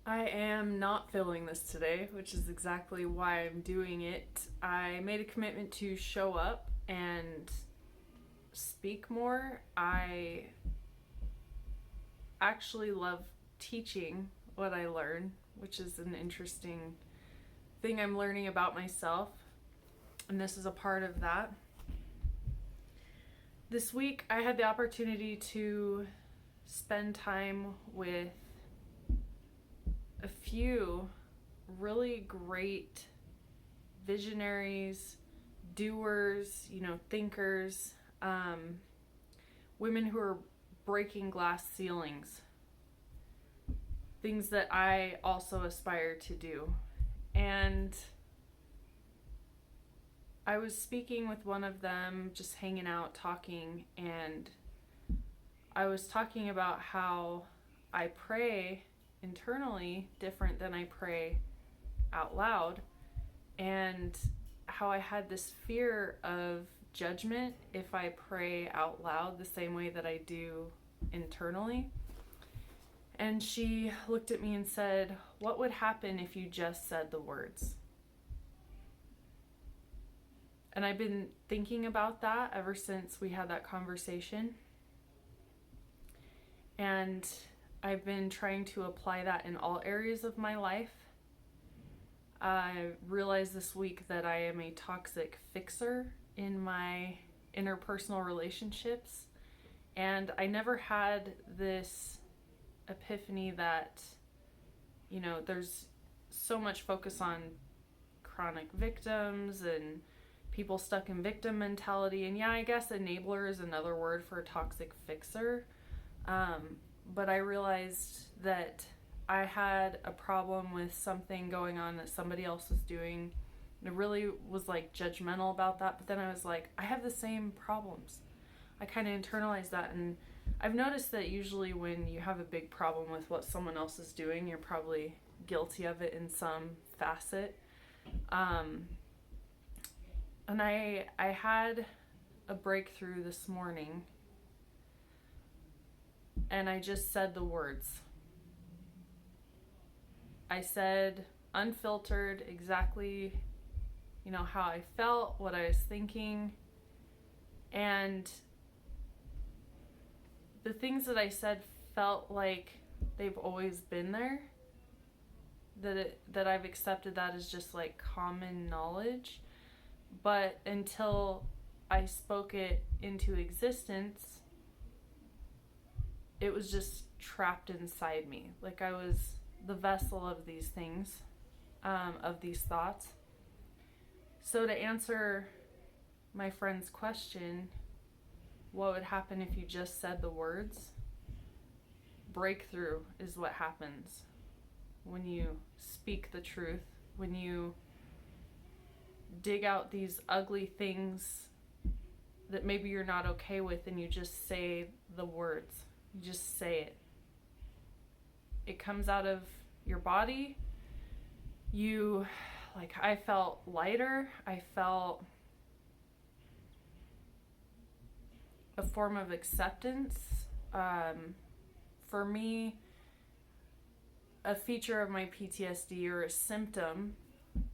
I am not filming this today, which is exactly why I'm doing it. I made a commitment to show up and speak more. I actually love teaching what I learn, which is an interesting thing I'm learning about myself, and this is a part of that. This week, I had the opportunity to spend time with a few really great visionaries, doers, thinkers, women who are breaking glass ceilings, things that I also aspire to do. And I was speaking with one of them, just hanging out, talking, and I was talking about how I pray internally different than I pray out loud, and how I had this fear of judgment if I pray out loud the same way that I do internally. And she looked at me and said, "What would happen if you just said the words?" And I've been thinking about that ever since we had that conversation. And I've been trying to apply that in all areas of my life. I realized this week that I am a toxic fixer in my interpersonal relationships. And I never had this epiphany that, there's so much focus on chronic victims and people stuck in victim mentality. And yeah, I guess enabler is another word for a toxic fixer. But I realized that I had a problem with something going on that somebody else was doing. And I really was judgmental about that. But then I was like, I have the same problems. I kind of internalized that. And I've noticed that usually when you have a big problem with what someone else is doing, you're probably guilty of it in some facet. And I had a breakthrough this morning, and I just said the words. I said unfiltered exactly, how I felt, what I was thinking, and the things that I said felt like they've always been there. That I've accepted that as just common knowledge. But until I spoke it into existence, it was just trapped inside me. I was the vessel of these things, of these thoughts. So to answer my friend's question, what would happen if you just said the words? Breakthrough is what happens when you speak the truth, when you dig out these ugly things that maybe you're not okay with, and you just say the words. You just say it. It comes out of your body. I felt lighter. I felt a form of acceptance. For me, a feature of my PTSD, or a symptom,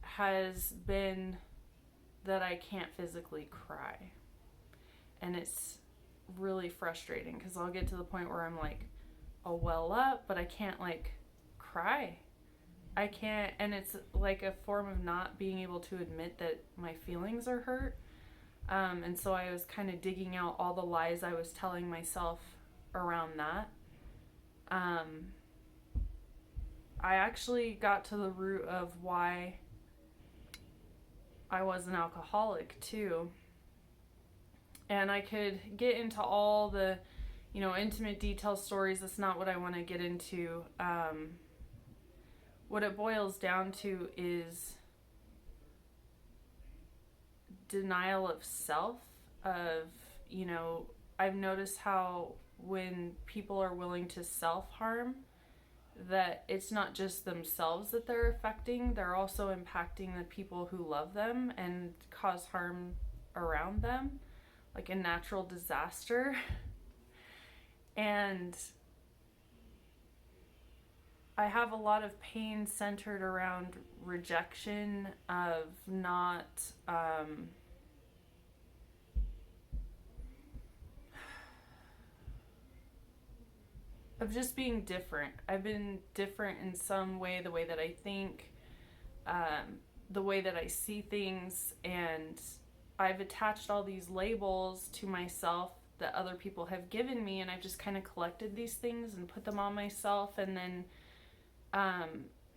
has been that I can't physically cry. And it's really frustrating because I'll get to the point where I'm I'll well up, but I can't cry. I can't, and it's a form of not being able to admit that my feelings are hurt. And so I was kind of digging out all the lies I was telling myself around that. I actually got to the root of why I was an alcoholic too. And I could get into all the, intimate detail stories. That's not what I want to get into. What it boils down to is denial of self, I've noticed how when people are willing to self-harm, that it's not just themselves that they're affecting, they're also impacting the people who love them and cause harm around them, like a natural disaster. And I have a lot of pain centered around rejection, of not, of just being different. I've been different in some way, the way that I think, the way that I see things, and I've attached all these labels to myself that other people have given me, and I've just kind of collected these things and put them on myself. And then,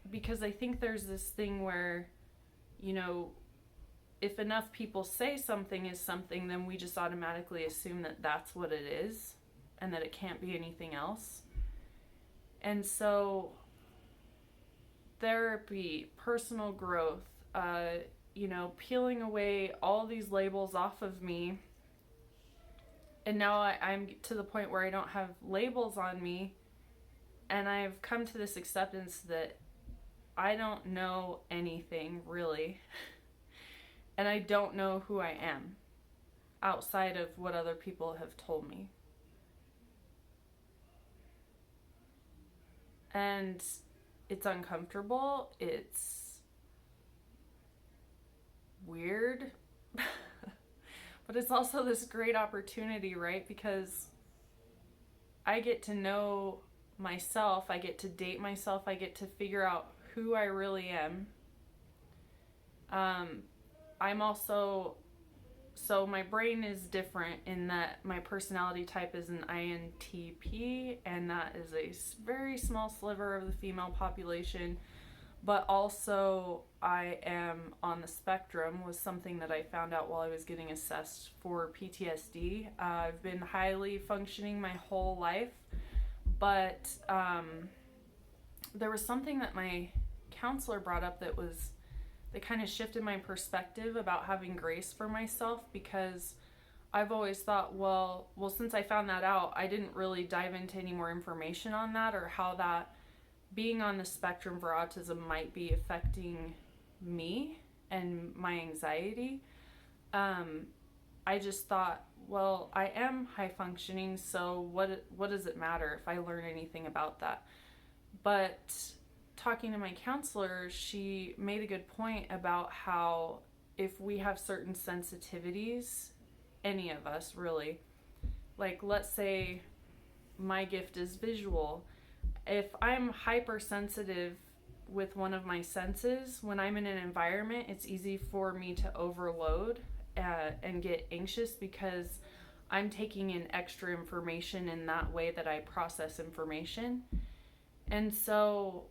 because I think there's this thing where, if enough people say something is something, then we just automatically assume that that's what it is and that it can't be anything else. And so therapy, personal growth, peeling away all these labels off of me. And now I'm to the point where I don't have labels on me. And I've come to this acceptance that I don't know anything, really. And I don't know who I am outside of what other people have told me. And it's uncomfortable. It's weird. But it's also this great opportunity, right? Because I get to know myself. I get to date myself. I get to figure out who I really am. I'm also, so my brain is different in that my personality type is an INTP, and that is a very small sliver of the female population. But also I am on the spectrum, was something that I found out while I was getting assessed for PTSD. I've been highly functioning my whole life, but there was something that my counselor brought up that kind of shifted my perspective about having grace for myself, because I've always thought, well, since I found that out, I didn't really dive into any more information on that, or how that being on the spectrum for autism might be affecting me and my anxiety. I just thought, well, I am high functioning, so what does it matter if I learn anything about that? But talking to my counselor, she made a good point about how if we have certain sensitivities, any of us really, like let's say my gift is visual. If I'm hypersensitive with one of my senses, when I'm in an environment, it's easy for me to overload and get anxious, because I'm taking in extra information in that way that I process information. And so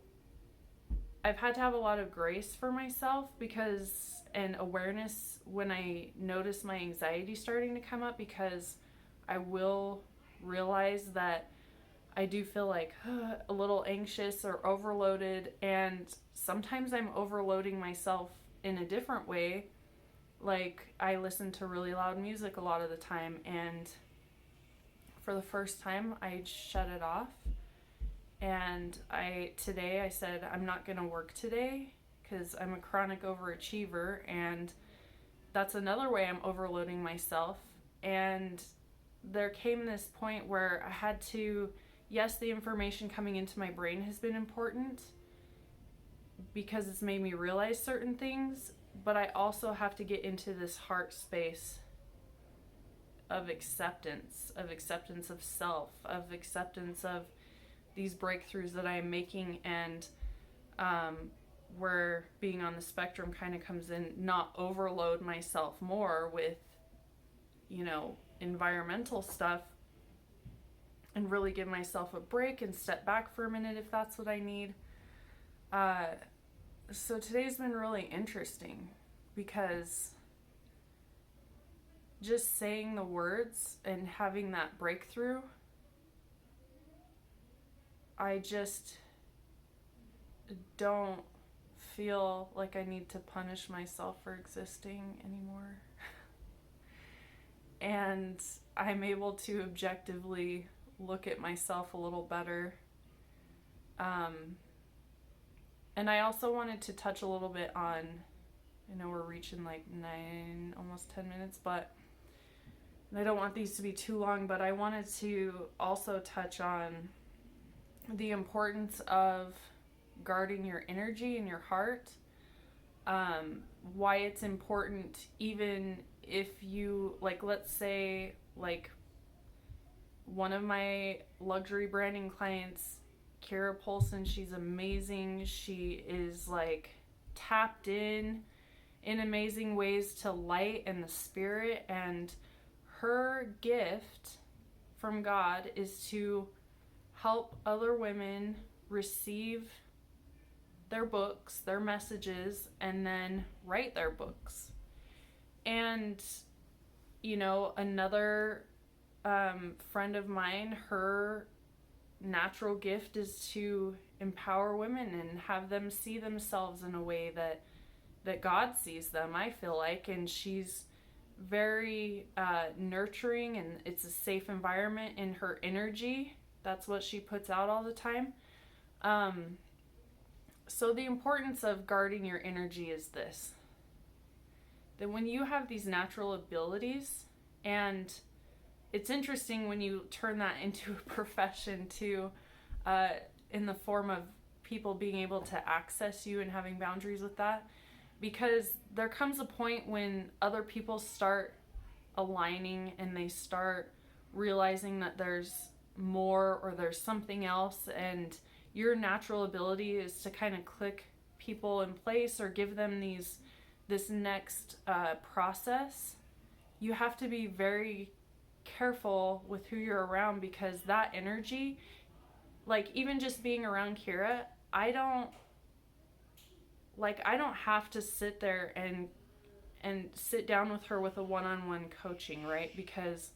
I've had to have a lot of grace for myself, and awareness when I notice my anxiety starting to come up, because I will realize that I do feel like a little anxious or overloaded, and sometimes I'm overloading myself in a different way. Like I listen to really loud music a lot of the time, and for the first time I shut it off. And today I said I'm not going to work today because I'm a chronic overachiever, and that's another way I'm overloading myself. And there came this point where I had to, yes, the information coming into my brain has been important because it's made me realize certain things, but I also have to get into this heart space of acceptance of self, of acceptance of these breakthroughs that I am making, and where being on the spectrum kind of comes in, not overload myself more with, environmental stuff, and really give myself a break and step back for a minute if that's what I need. So today's been really interesting, because just saying the words and having that breakthrough, I just don't feel like I need to punish myself for existing anymore. And I'm able to objectively look at myself a little better. And I also wanted to touch a little bit on, I know we're reaching like 9, almost 10 minutes, but I don't want these to be too long, but I wanted to also touch on the importance of guarding your energy and your heart, why it's important, even if you, like, let's say, like, one of my luxury branding clients, Kara Polson, she's amazing. She is, like, tapped in amazing ways to light and the spirit, and her gift from God is to help other women receive their books, their messages, and then write their books. And, you know, another friend of mine, her natural gift is to empower women and have them see themselves in a way that God sees them, I feel like. And she's very nurturing, and it's a safe environment in her energy. That's what she puts out all the time. So the importance of guarding your energy is this: that when you have these natural abilities, and it's interesting when you turn that into a profession too, in the form of people being able to access you and having boundaries with that, because there comes a point when other people start aligning and they start realizing that there's more, or there's something else, and your natural ability is to kind of click people in place or give them this next process. You have to be very careful with who you're around, because that energy, like, even just being around Kira, I don't have to sit there and sit down with her with a one-on-one coaching, right? Because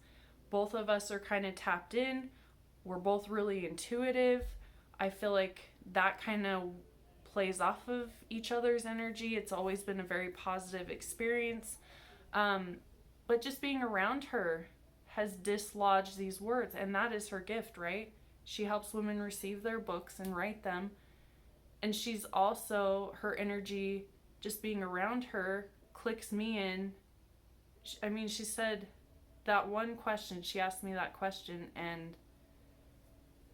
both of us are kind of tapped in. We're both really intuitive. I feel like that kind of plays off of each other's energy. It's always been a very positive experience. But just being around her has dislodged these words, and that is her gift, right? She helps women receive their books and write them. And she's also, her energy, just being around her, clicks me in. I mean, she said that one question, she asked me that question, and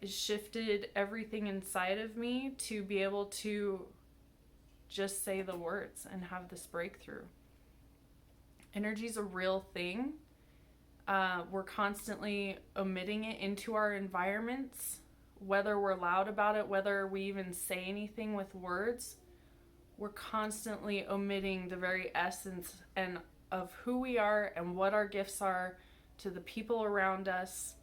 it shifted everything inside of me to be able to just say the words and have this breakthrough. Energy's a real thing. We're constantly emitting it into our environments, whether we're loud about it, whether we even say anything with words. We're constantly omitting the very essence and of who we are and what our gifts are to the people around us.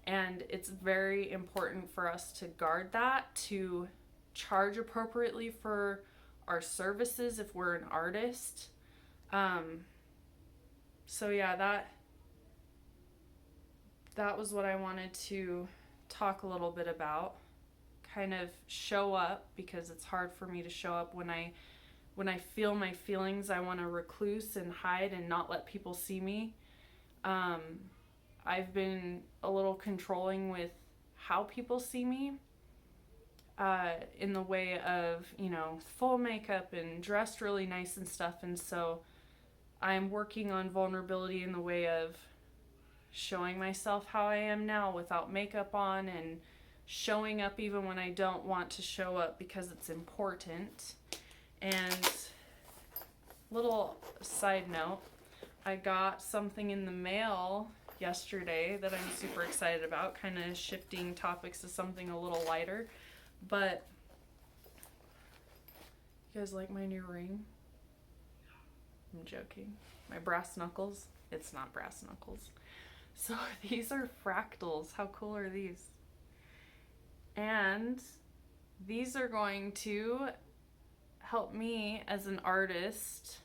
And it's very important for us to guard that, to charge appropriately for our services if we're an artist. So yeah, that was what I wanted to talk a little bit about. Kind of show up, because it's hard for me to show up when I feel my feelings. I want to recluse and hide and not let people see me. I've been a little controlling with how people see me, in the way of, you know, full makeup and dressed really nice and stuff. And so I'm working on vulnerability in the way of showing myself how I am now without makeup on, and showing up even when I don't want to show up because it's important. And little side note, I got something in the mail yesterday that I'm super excited about, kind of shifting topics to something a little lighter. But you guys like my new ring? I'm joking. My brass knuckles. It's not brass knuckles. So these are fractals. How cool are these? And these are going to help me as an artist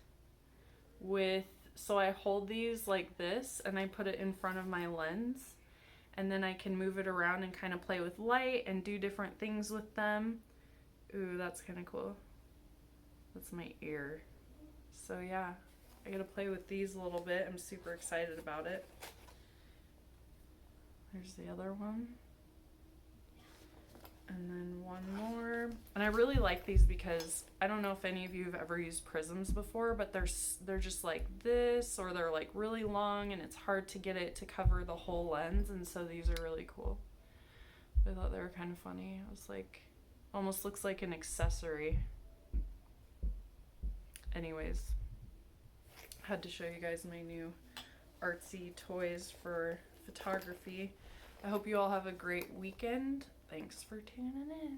with, so I hold these like this and I put it in front of my lens, and then I can move it around and kind of play with light and do different things with them. Ooh, that's kind of cool. That's my ear. So yeah, I gotta play with these a little bit. I'm super excited about it. There's the other one. And then one more. And I really like these because I don't know if any of you have ever used prisms before, but they're just like this, or they're like really long and it's hard to get it to cover the whole lens. And so these are really cool. I thought they were kind of funny. I was like, Almost looks like an accessory. Anyways, had to show you guys my new artsy toys for photography. I hope you all have a great weekend. Thanks for tuning in.